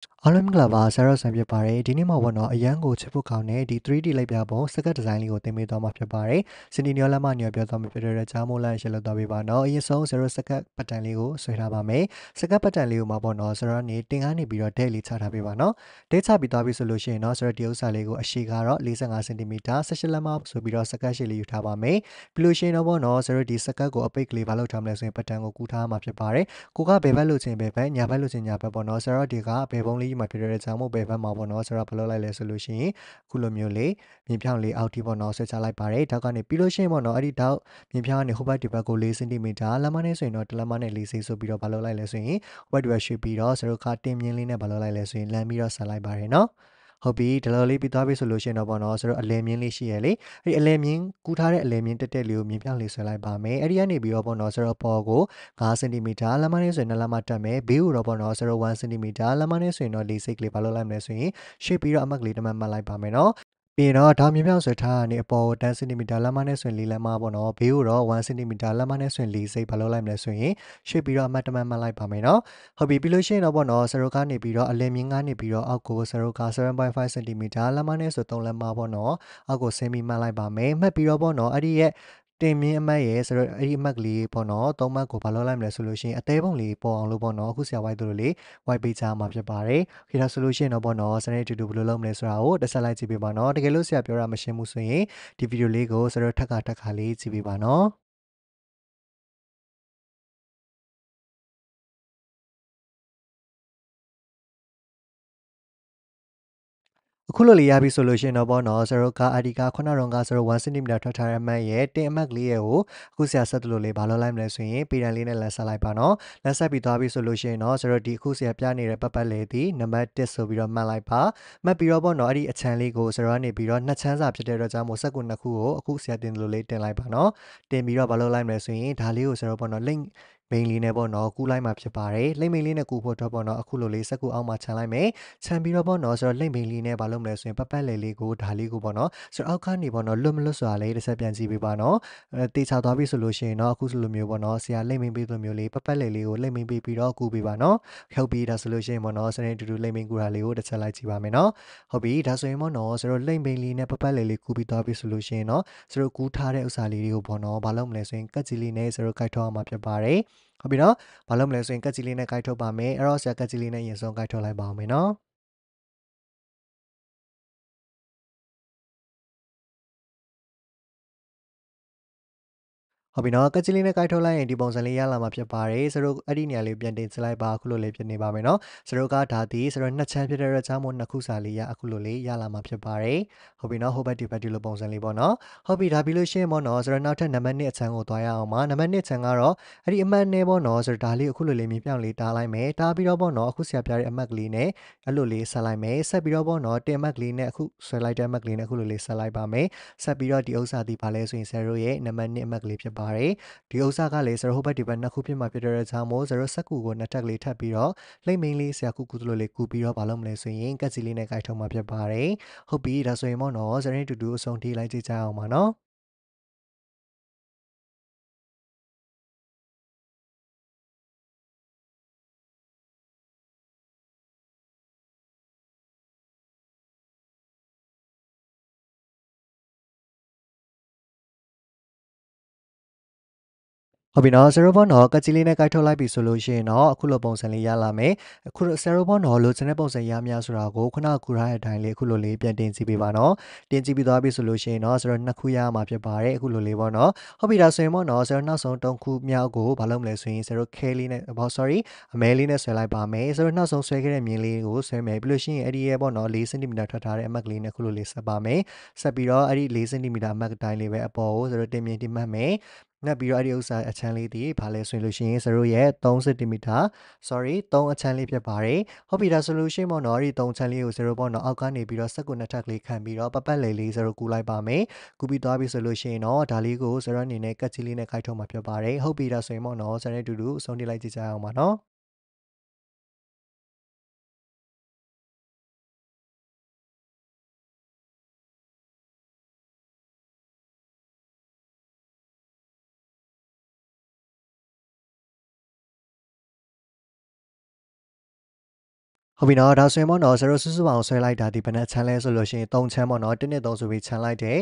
အားလုံးမင်္ဂလာပါဆရာတော်ဆန်ဖြစ်ပါတယ်ဒီနေ့မှာပေါ့နော်အရန်ကိုချစ်ဖို့ကောင်းတဲ့ဒီ 3D လိုက်ပြပုံစကတ်ဒီဇိုင်းလေးကိုသင်ပေးသွားမှာဖြစ်ပါတယ်စနီနီယောလက်မနီယောပြောသွားမှာဖြစ်တဲ့ကြောင်းမိုးလန့်ရှင်းလို့သွားပေးပါနော်အရင်ဆုံးဆရာတော်စကတ်ပတ်တန်လေးကိုဆွဲထားပါမယ်စကတ်ပတ်တန်လေးကိုမှာပေါ့နော်ဆရာတော်နေတင်ကားနေပြီးတော့ဒဲလေးချထားပေးပါနော်ဒဲချပြီးသွားပြီဆိုလို့ရှိရင်တော့ဆရာတော်ဒီဥစ္စာလေးကိုအရှိကတော့45စင်တီမီတာ18လက်မဆိုပြီးတော့စကတ်ရှည်လေးယူထားပါမယ်ပြီးလို့ရှိရင်တော့ပေါ့နော်ဆရာတော်ဒီစကတ်ကိုအပိတ်ကလေးဘာလို့ထားမလဲဆိုရင်ပတ်တန်ကိုကူးထားမှာဖြစ်ပါတယ်ကိုကဘယ်ဘက်လို့ချင်းဘယ်ဘက်ညာဘက်လို့ချင်းညာဘက်ပေါ့နော်ဆရာတော်ဒီကဘယ်ပုံလေးမှာဖြစ်တဲ့ကြောင့်မို့ဘယ်ဘက်မှာပေါ့နော်ဆရာတော်ဘယ်လိုလိုက်လဲဆိုလို့ရှိရင်ခုလိုမျိုးလေးမြင်ဖြောင်းလေးအောက်ထိပေါ့နော်ဆွဲချလိုက်ပါတယ်ထောက်ကနေပြီးလို့ရှိရင်ပေါ့နော်အဲ့ဒီထောက်မြင်ဖြောင်းကနေဟိုဘက်ဒီဘက်ကို4စင်တီမီတာလက်မနဲ့ဆိုရင်တော့တလက်မနဲ့4စိဆိုပြီးတော့ဘာလို့လိုက်လဲဆိုရင်ဟိုဘက်ဒီဘက်ရွှေ့ပြီးတော့ဆရာတော်ကတင်မြင့်လေးနဲ့ဘာလို့လိုက်လဲဆိုရင်လမ်းပြီးတော့ဆက်လိုက်ပါတယ်နော်ဟုတ်ပြီဒီလိုလေးပြီးသွားပြီဆိုလို့ရှိရင်တော့ပေါ့နော်ဆိုတော့အလဲမြင်းလေးရှိရလေအဲ့ဒီအလဲမြင်းကူးထားတဲ့အလဲမြင်းတက်တက်လေးကိုမြင်းပြောင်းလေးဆွဲလိုက်ပါမယ်အဲ့ဒီကနေပြီးတော့ပေါ့နော်ဆိုတော့ပေါ်ကို5စင်တီမီတာလက်မနဲ့ဆိုရင်2လက်မတက်မယ်ဘေးကိုတော့ပေါ့နော်ဆိုတော့1စင်တီမီတာလက်မနဲ့ဆိုရင်တော့4စိကလေးဘာလို့လိုက်မလဲဆိုရင်ရှေ့ပြီးတော့အမတ်ကလေးတစ်မှတ်မှတ်လိုက်ပါမယ်နော်ပြီးတော့ဒေါင်းမြင်းပြောင်းဆွဲထားတာနေအပေါ်ကို10စင်တီမီတာလက်မနဲ့ဆိုရင်4လက်မပေါ့နော်ဘေးကိုတော့1စင်တီမီတာလက်မနဲ့ဆိုရင်4စိဘာလို့လိုက်မလဲဆိုရင်ရှေ့ပြီးတော့အမတ်တစ်မှတ်မှတ်လိုက်ပါမယ်နော်ဟုတ်ပြီပြီးလို့ရှိရင်တော့ပေါ့နော်ဆရိုကနေပြီးတော့အလယ်မြင်းကနေပြီးတော့အောက်ကိုဆရိုက7.5စင်တီမီတာလက်မနဲ့ဆို3လက်မပေါ့နော်အောက်ကိုဆင်းပြီးမှတ်လိုက်ပါမယ်မှတ်ပြီးတော့ပေါ့နော်အဲ့ဒီရဲ့တင်မြင့်အမတ်ရဲ့ဆိုတော့အဲ့ဒီအမတ်ကလေးပေါ့နော်3မှတ်ကိုဘာလို့လိုက်မလဲဆိုလို့ရှိရင်အသေးပုံလေးပေါ်အောင်လို့ပေါ့နော်အခုဆရာဝိုက်တို့လေးဝိုက်ပေးချမှာဖြစ်ပါတယ်ခေဒါဆိုလို့ရှိရင်တော့ပေါ့နော်စနေတူတူဘယ်လိုလုပ်မလဲဆိုတာကိုတစ်ဆက်လိုက်ကြည့်ပေးပါနော်တကယ်လို့ဆရာပြောတာမရှင်းဘူးဆိုရင်ဒီဗီဒီယိုလေးကိုဆရာထက်ခါလေးကြည့်ပေးပါနော်အခုလိုလေးရပြီဆိုလို့ရှိရင်တော့ပေါ့နော်ဆရာတို့ကအဒီကခုနကတော့ကဆရာတို့1စင်တီမီတာထွက်ထားတဲ့အမှတ်ရဲ့တင်အမှတ်ကလေးရဲ့ကိုအခုဆရာဆက်လို့လေးဘာလို့လိုက်မလဲဆိုရင်ပေတန်လေးနဲ့လက်ဆက်လိုက်ပါနော်လက်ဆက်ပြီးသွားပြီဆိုလို့ရှိရင်တော့ဆရာတို့ဒီအခုဆရာပြနေတဲ့ပတ်ပတ်လေးဒီနံပါတ်1ဆိုပြီးတော့မှတ်လိုက်ပါမှတ်ပြီးတော့ပေါ့နော်အဲ့ဒီအချမ်းလေးကိုဆရာကနေပြီးတော့နှစ်ချမ်းစာဖြစ်တဲ့အတွက်ကြောင့်မို့စက္ကူနှစ်ခုကိုအခုဆရာတင်လို့လေးတင်လိုက်ပါနော်တင်ပြီးတော့ဘာလို့လိုက်မလဲဆိုရင်ဒါလေးကိုဆရာတို့ပေါ့နော် link မိန်လေးနဲ့ပေါ့နော်ကူးလိုက်မှာဖြစ်ပါတယ်လိမ့်မိန်လေးနဲ့ကူးဖို့တော့ပေါ့နော်အခုလိုလေးစက်ကူအောက်မှာခြံလိုက်မယ်ခြံပြီးတော့ပေါ့နော်ဆိုတော့လိမ့်မိန်လေးနဲ့ဘာလုပ်မလဲဆိုရင်ပတ်လေလေးကိုဒါလေးကိုပေါ့နော်ဆိုတော့အောက်ကနေပေါ့နော်လွတ်မလွတ်ဆိုတာလေးတစ်ချက်ပြန်ကြည့်ပေးပါနော်တေချာသွားပြီဆိုလို့ရှိရင်တော့အခုဆိုလိုမျိုးပေါ့နော်ဆရာလိမ့်မိန်ပေးလိုမျိုးလေးပတ်လေလေးကိုလိမ့်မိန်ပေးပြီးတော့ကူးပေးပါနော်ဟုတ်ပြီဒါဆိုလို့ရှိရင်ပေါ့နော်စနေတူတူလိမ့်မိန်ကူတာလေးကိုတစ်ချက်လိုက်ကြည့်ပါမယ်နော်ဟုတ်ပြီဒါဆိုရင်ပေါ့နော်ဆိုတော့လိမ့်မိန်လေးနဲ့ပတ်လေလေးကူးပြီးသွားပြီဆိုလို့ရှိရင်တော့ဆိုတော့ကူးထားတဲ့ဥစ္စာလေးတွေကိုပေါ့နော်ဘာလုပ်မလဲဆိုရင်ကတ်ကြီးလေးနဲ့ဆိုတော့ကြိုက်ထောက်အောင်မှာဖြစ်ပါတယ်ဟုတ်ပြီနော်ဘာလို့မလဲဆိုရင်ကတ်ကြီးလေးနဲ့ကြိုက်ထုတ်ပါမယ်အဲ့တော့ဆရာကတ်ကြီးလေးနဲ့ရင်ဆုံးကြိုက်ထုတ်လိုက်ပါအောင်မယ်နော်ဟုတ်ပြီနော်ကတ်ချီလေးနဲ့ကိုက်ထုတ်လိုက်ရင်ဒီပုံစံလေးရလာမှာဖြစ်ပါတယ်စတို့အဲ့ဒီနေရာလေးပြန်တင်ချလိုက်ပါအခုလိုလေးဖြစ်နေပါမယ်နော်စတို့ကဒါဒီစတို့နှစ်ချမ်းဖြစ်တဲ့အတွက်ကြောင့်မို့နှစ်ခုစာလေးရအခုလိုလေးရလာမှာဖြစ်ပါတယ်ဟုတ်ပြီနော်ဟိုဘက်ဒီဘက်ဒီလိုပုံစံလေးပေါ့နော်ဟုတ်ပြီဒါပြီးလို့ရှိရင်ပေါ့နော်စတို့နောက်ထပ်နံပါတ်2အချမ်းကိုသွားရအောင်ပါနံပါတ်2အချမ်းကတော့အဲ့ဒီအမှတ်နဲ့ပေါ့နော်စတို့ဒါလေးအခုလိုလေးမြင်ပြောင်းလေးတားလိုက်မယ်တားပြီးတော့ပေါ့နော်အခုဆရာပြတဲ့အမှတ်ကလေးနဲ့အဲ့လိုလေးဆက်လိုက်မယ်ဆက်ပြီးတော့ပေါ့နော်တင်အမှတ်ကလေးနဲ့အခုဆွဲလိုက်တဲ့အမှတ်ကလေးနဲ့အခုလိုလေးဆက်လိုက်ပါမယ်ဆက်ပြီးတော့ဒီဥစ္စာဒီပါလဲဆိုရင်ဆရာတို့ရဲ့နံပါတ်2အမှတ်ကလေးဖြစ်ပါတယ်ဒီဥစ္စာကလည်း0ဟိုဘက်ဒီဘက်နှစ်ခုဖြစ်မှာဖြစ်တဲ့ကြောင့်မို့0စက်ကူကိုနှစ်ထပ်လေးထပ်ပြီးတော့လိမ့်မိန်လေးဆရာကူသလိုလေးကူပြီးတော့မလုပ်မလဲဆိုရင်ကက်စီလေးနဲ့ကြိုက်ထုံမှာဖြစ်ပါတယ်ဟုတ်ပြီဒါဆိုရင်ပေါ့နော်ဇရင်တူတူအဆုံးထိလိုက်ကြည့်ကြအောင်ပါနော်ဟုတ်ပြီနော်0ဘောနော်ကကြီးလေးနဲ့ကြိုက်ထုတ်လိုက်ပြီဆိုလို့ရှိရင်တော့အခုလိုပုံစံလေးရလာမယ်အခု0ဘောနော်လိုချင်တဲ့ပုံစံရများဆိုတာကိုခုနကကူထားတဲ့အတိုင်းလေးအခုလိုလေးပြန်တင်ကြည့်ပေးပါနော်တင်ကြည့်ပြီးသွားပြီဆိုလို့ရှိရင်တော့0နှစ်ခုရမှာဖြစ်ပါတယ်အခုလိုလေးပေါ့နော်ဟုတ်ပြီဒါဆိုရင်ပေါ့နော်0နောက်ဆုံး3ခုမြောက်ကိုဘာလုပ်မလဲဆိုရင်0ခဲလေးနဲ့ဘော sorry အမဲလေးနဲ့ဆွဲလိုက်ပါမယ်0နောက်ဆုံးဆွဲခဲ့တဲ့မြင်းလေးကိုဆွဲမယ်ပြီးလို့ရှိရင်အဲ့ဒီရဲ့ပေါ့နော်4စင်တီမီတာထွက်ထားတဲ့အမတ်ကလေးနဲ့အခုလိုလေးဆက်ပါမယ်ဆက်ပြီးတော့အဲ့ဒီ4စင်တီမီတာအမတ်တိုင်းလေးပဲအပေါ်ကို0တင်မြင့်တင်မှတ်မယ်ငှက်ပြီးတော့အဲ့ဒီဥစ္စာအချမ်းလေးဒီဘာလဲဆိုလို့ရှိရင်0ရဲ့3စင်တီမီတာ sorry 3အချမ်းလေးဖြစ်ပါတယ်ဟုတ်ပြီဒါဆိုလို့ရှိရင်ပေါ့နော်အဲ့ဒီ3ချမ်းလေးကို0ပေါ့နော်အောက်ကနေပြီးတော့စက်ကူနှစ်ထပ်ကလေးခံပြီးတော့ပတ်လေလေး0ကူလိုက်ပါမယ်ကူပြီးသွားပြီဆိုလို့ရှိရင်တော့ဒါလေးကို0အနေနဲ့ကတ်ချီလေးနဲ့ခိုက်ထုတ်မှာဖြစ်ပါတယ်ဟုတ်ပြီဒါဆိုရင်ပေါ့နော်0နဲ့တူတူအဆုံးထိလိုက်ကြည့်ကြအောင်ပါနော် ဟုတ်ပြီနော်ဒါဆိုရင်ပေါ့နော်0စုစုပေါင်းဆွဲလိုက်တာဒီဘယ်နှချမ်းလဲဆိုလို့ရှိရင်3ချမ်းပေါ့နော်1နဲ့3ဆိုပြီးချမ်းလိုက်တယ်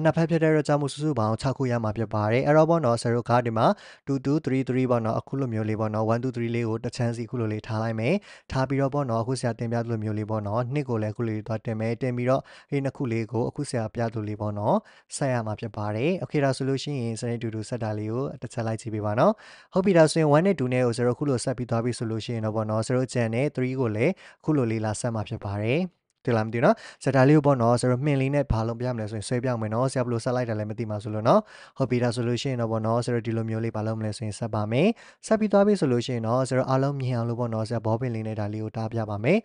နှစ်ဖက်ဖြစ်တဲ့အတွက်ကြောင့်မို့စုစုပေါင်း6ခုရမှာဖြစ်ပါတယ်အဲ့တော့ပေါ့နော်0ကဒီမှာ2233ပေါ့နော်အခုလိုမျိုးလေးပေါ့နော်123လေးကိုတစ်ချမ်းစီအခုလိုလေးထားလိုက်မယ်ထားပြီးတော့ပေါ့နော်အခုဆရာတင်ပြသလိုမျိုးလေးပေါ့နော်2ကိုလည်းအခုလိုလေးသွားတင်မယ်တင်ပြီးတော့ဒီနှစ်ခုလေးကိုအခုဆရာပြသလိုလေးပေါ့နော်ဆက်ရမှာဖြစ်ပါတယ်โอเคဒါဆိုလို့ရှိရင်စနေတူတူဆက်တာလေးကိုတစ်ချက်လိုက်ကြည့်ပေးပါနော်ဟုတ်ပြီဒါဆိုရင်1နဲ့2နဲ့ကို0ခုလိုဆက်ပြီးသွားပြီဆိုလို့ရှိရင်တော့ပေါ့နော်0ကျန်နဲ့3ကိုလည်းခုလိုလေးလာဆက်မှာဖြစ်ပါတယ်တွေ့လားမသိဘူးเนาะစက်တာလေးကိုပေါ့နော်ဆိုတော့မှင်လေးနဲ့ဘာလုံးပြမလဲဆိုရင်ဆွဲပြအောင်မယ်เนาะဆရာဘလို့ဆက်လိုက်တာလည်းမသိပါဆိုလို့เนาะဟုတ်ပြီဒါဆိုလို့ရှိရင်တော့ပေါ့နော်ဆိုတော့ဒီလိုမျိုးလေးဘာလုံးမလဲဆိုရင်ဆက်ပါမယ်ဆက်ပြီးသွားပြီဆိုလို့ရှိရင်တော့ဆိုတော့အားလုံးမြင်အောင်လို့ပေါ့နော်ဆရာဘောပင်လေးနဲ့ဒါလေးကိုတားပြပါမယ်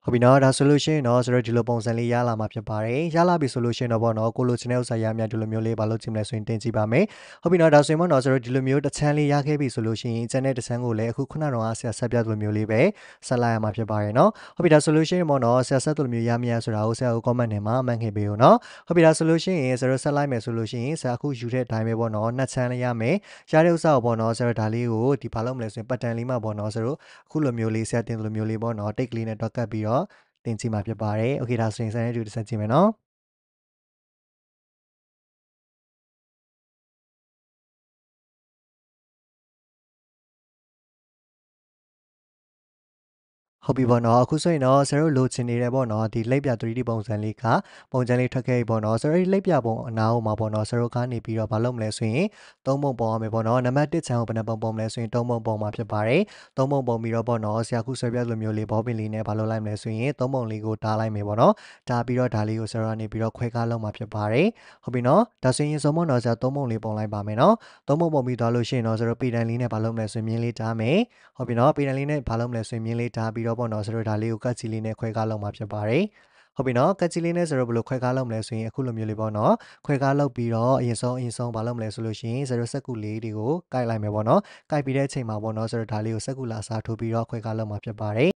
ဟုတ်ပြီနော်ဒါဆိုလို့ရှိရင်တော့ဆိုတော့ဒီလိုပုံစံလေးရလာမှာဖြစ်ပါတယ်ရလာပြီဆိုလို့ရှိရင်တော့ပေါ့နော်ကိုလိုချင်တဲ့ဥစ္စာရမြဒီလိုမျိုးလေးဘာလို့ကြည့်မလဲဆိုရင်တင်ကြည့်ပါမယ်ဟုတ်ပြီနော်ဒါဆိုရင်ပေါ့နော်ဆိုတော့ဒီလိုမျိုးတစ်ချမ်းလေးရခဲ့ပြီဆိုလို့ရှိရင်ကျန်တဲ့တစ်ချမ်းကိုလည်းအခုခုနကတော့ဆရာဆက်ပြသလိုမျိုးလေးပဲဆက်လိုက်ရမှာဖြစ်ပါတယ်နော်ဟုတ်ပြီဒါဆိုလို့ရှိရင်ပေါ့နော်ဆရာဆက်သလိုမျိုးရမရဆိုတာကိုဆရာကို comment ထဲမှာမှတ်ခဲ့ပေးဦးနော်ဟုတ်ပြီဒါဆိုလို့ရှိရင်ဆိုတော့ဆက်လိုက်မယ်ဆိုလို့ရှိရင်ဆရာအခုယူတဲ့အတိုင်းပဲပေါ့နော်နှစ်ချမ်းလေးရမယ်ရတဲ့ဥစ္စာကိုပေါ့နော်ဆိုတော့ဒါလေးကိုဒီဘာလို့မလဲဆိုရင်ပတ်တန်လေးမှာပေါ့နော်ဆိုတော့အခုလိုမျိုးလေးဆရာတင်သလိုမျိုးလေးပေါ့နော်တိတ်ကလေးနဲ့တွက်ကပ်ပြီးတော့တင်ကြည့်မှာဖြစ်ပါတယ်။ Okay ဒါဆိုရင်စမ်းတဲ့တူတစ်ဆက်ကြည့်မယ်နော်။ ဟုတ်ပြီပေါ့နော်အခုဆိုရင်တော့ဆရာတို့လိုချင်နေတယ်ပေါ့နော်ဒီလိပ်ပြ 3D ပုံစံလေးကပုံစံလေးထွက်ခဲ့ပြီပေါ့နော်ဆရာတို့လိပ်ပြပုံအနားမှာပေါ့နော်ဆရာတို့ကနေပြီးတော့မလုပ်မလဲဆိုရင်3ပုံပုံရမယ်ပေါ့နော်နံပါတ်1ချမ်းကိုဘယ်နှပုံပုံမလဲဆိုရင်3ပုံပုံမှာဖြစ်ပါတယ်3ပုံပုံပြီးတော့ပေါ့နော်ဆရာခုဆွဲပြလိုမျိုးလေးဘောပင်လေးနဲ့ဘာလုပ်လိုက်မလဲဆိုရင်3ပုံလေးကိုတားလိုက်မယ်ပေါ့နော်တားပြီးတော့ဒါလေးကိုဆရာတို့ကနေပြီးတော့ခွဲကားလုပ်မှာဖြစ်ပါတယ်ဟုတ်ပြီနော်ဒါဆိုရင်စုံမတော့ဆရာ3ပုံလေးပုံလိုက်ပါမယ်နော်3ပုံပုံပြီးသွားလို့ရှိရင်တော့ဆရာတို့ပေတန်လေးနဲ့ဘာလုပ်မလဲဆိုရင်မြင်းလေးတားမယ်ဟုတ်ပြီနော်ပေတန်လေးနဲ့ဘာလုပ်မလဲဆိုရင်မြင်းလေးတားပြီးတော့ပေါ့နော်ဆိုတော့ဒါလေးကိုကတ်ချီလေးနဲ့ခွဲကားလုပ်မှာဖြစ်ပါတယ်ဟုတ်ပြီနော်ကတ်ချီလေးနဲ့ဆိုတော့ဘယ်လိုခွဲကားလုပ်မလဲဆိုရင်အခုလိုမျိုးလေးပေါ့နော်ခွဲကားလုပ်ပြီးတော့အရင်ဆုံးဘာလုပ်မလဲဆိုလို့ရှိရင်ဆိုတော့စက်ကူလေးတွေကိုကိုက်လိုက်မယ်ပေါ့နော်ကိုက်ပြီးတဲ့အချိန်မှာပေါ့နော်ဆိုတော့ဒါလေးကိုစက်ကူလာစားထိုးပြီးတော့ခွဲကားလုပ်မှာဖြစ်ပါတယ်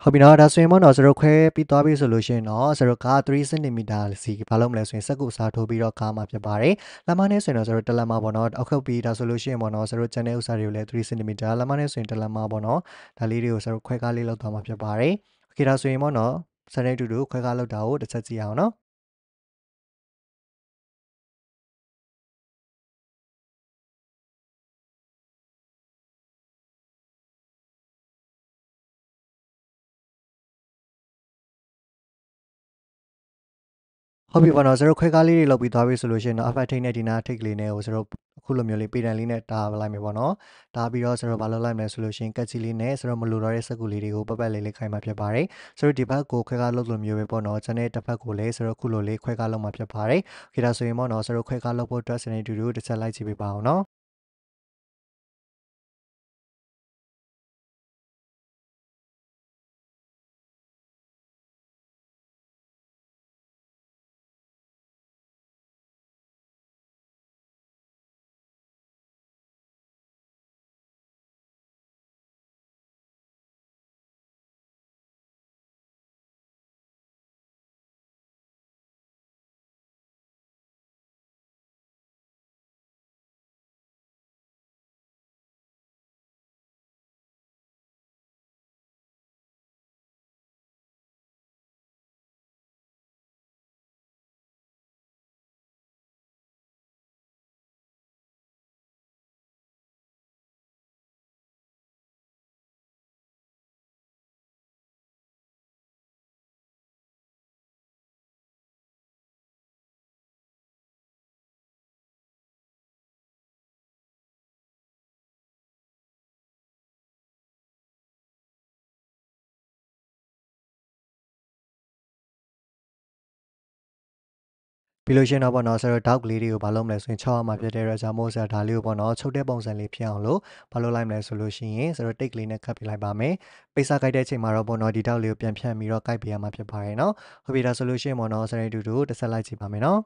ဟုတ်ပြီနော်ဒါဆိုရင်ပေါ့နော်ဆိုတော့ခွဲပြီးသွားပြီဆိုလို့ရှိရင်တော့ဆိုတော့ကား3 cm စီဘာလို့မလဲဆိုရင်စက်ကူစားထိုးပြီးတော့ကားမှာဖြစ်ပါတယ်လက်မနဲ့ဆိုရင်တော့ဆိုတော့တလက်မပေါ့နော်အောက်ခုပ်ပြီးဒါဆိုလို့ရှိရင်ပေါ့နော်ဆိုတော့ကျန်တဲ့ဥစ္စာတွေကိုလည်း3 cm လက်မနဲ့ဆိုရင်တလက်မပေါ့နော်ဒါလေးတွေကိုဆိုတော့ခွဲကားလေးလောက်သွားမှာဖြစ်ပါတယ်โอเคဒါဆိုရင်ပေါ့နော်စတဲ့တူတူခွဲကားလောက်တာကိုတစ်ချက်ကြည့်အောင်နော် ဟုတ်ပြီပေါ့နော်ခွဲကားလေးတွေလုပ်ပြီးသွားပြီဆိုလို့ရှိရင်တော့အဖက်ထိတ်နဲ့ဒီနာထိတ်ကလေးနဲ့ကိုအခုလိုမျိုးလေးပေတံလေးနဲ့တားလိုက်မယ်ပေါ့နော်တားပြီးတော့ဘာလုပ်လိုက်မလဲဆိုလို့ရှိရင်ကက်ချီလေးနဲ့မလိုတော့တဲ့စက်ကူလေးတွေကိုပတ်ပတ်လေးလေးခိုင်းမှာဖြစ်ပါတယ်ဒီဘက်ကိုခွဲကားလုပ်လိုမျိုးပဲပေါ့နော်ကျန်တဲ့တစ်ဖက်ကိုလည်းအခုလိုလေးခွဲကားလုပ်မှာဖြစ်ပါတယ်ခေဒါဆိုရင်ပေါ့နော်ခွဲကားလုပ်ဖို့အတွက်စနေတူတူတစ်ချက်လိုက်ကြည့်ပေးပါအောင်နော် ပြီးလို့ရှိရင်တော့ပေါ့နော်တောက်ကလေးတွေကိုဘာလုပ်မလဲဆိုရင်6ရမှာဖြစ်တဲ့အတွက်ကြောင့်မို့ဒါလေးကိုပေါ့နော်ချုပ်တဲ့ပုံစံလေးဖြစ်အောင်လို့ဘာလုပ်လိုက်မလဲဆိုလို့ရှိရင်တိတ်ကလေးနဲ့ခတ်ပြလိုက်ပါမယ်ပိတ်စာကိုက်တဲ့အချိန်မှာတော့ပေါ့နော်ဒီတောက်လေးကိုပြန်ဖြတ်ပြီးတော့ကိုက်ပြရမှာဖြစ်ပါတယ်နော်ဟုတ်ပြီဒါဆိုလို့ရှိရင်ပေါ့နော်တူတူတစ်ဆက်လိုက်ကြည့်ပါမယ်နော်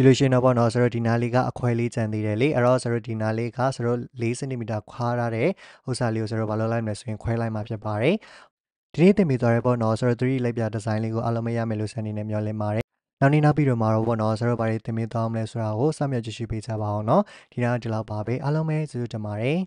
ပြီးလို့ရှိရင်တော့ပေါ့နော်ဆိုတော့ဒီနားလေးကအခွဲလေးကြံသေးတယ်လေအဲ့တော့ဆိုတော့ဒီနားလေးကဆိုတော့4 cm ခွာထားတဲ့ဥစ္စာလေးကိုဆိုတော့ဘာလုပ်လိုက်မလဲဆိုရင်ခွဲလိုက်မှာဖြစ်ပါတယ်ဒီနေ့တင်ပြသွားရဲပေါ့နော်ဆိုတော့ 3D လက်ပြဒီဇိုင်းလေးကိုအားလုံးမရမယ်လို့စနေနေမျှော်လင့်ပါတယ်နောက်နေ့နောက်ပြီးတော့မှာတော့ပေါ့နော်ဆိုတော့ဘာတွေတင်ပြသွားမလဲဆိုတာကိုစမ်းမြကြည့်ရှုပေးကြပါအောင်နော်ဒီနေ့ဒီလောက်ပါပဲအားလုံးပဲကျေးဇူးတင်ပါတယ်